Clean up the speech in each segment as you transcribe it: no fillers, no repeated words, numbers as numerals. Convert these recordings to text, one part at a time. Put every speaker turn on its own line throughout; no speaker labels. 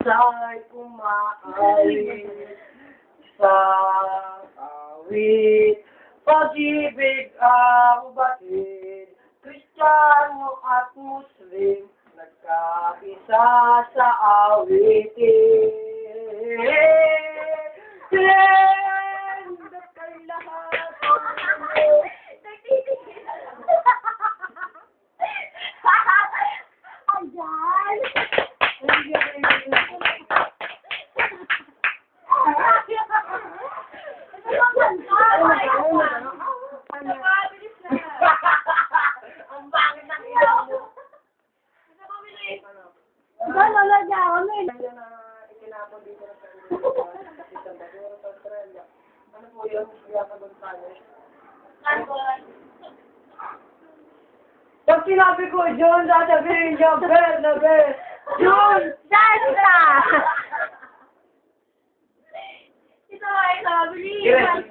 Sa'y kumaawit sa awit. Pag-ibig ang batid, Kristiyano at Muslim, nagkaisa sa awitin. Lendot kay lahat ng mundo.
Ayan!
Ang bangin ng ilaw mo.
Lolo niya, amin.
Ikinapon dito na sa isang basura sa Australia. Ano po yun? Kaya ka doon tayo. Pag sinabi ko, John, sasabihin niya, Bel na Bel. John!
Santa! Ito ay sabi niya.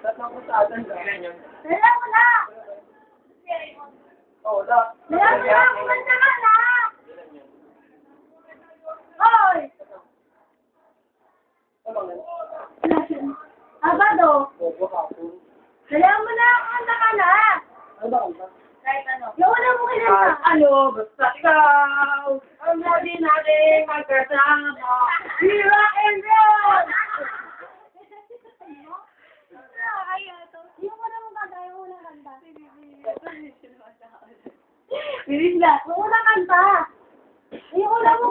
Tatlong kusadan ka.
Dala mo na!
Oo, la.
Dala mo na! Kumanta ka na! Hoy!
Ano nga?
Abado!
Bobo hapon.
Dala mo na! Kumanta ka na!
Ano ba kanta?
Kahit ano. Yung wala mo kinanta.
Ano, basta ikaw, ang lagi natin magkasama. Hira and roll!
Yung wala mo kanta, yung unang kanta.
Bilis na.
Yung unang kanta. Yung wala mo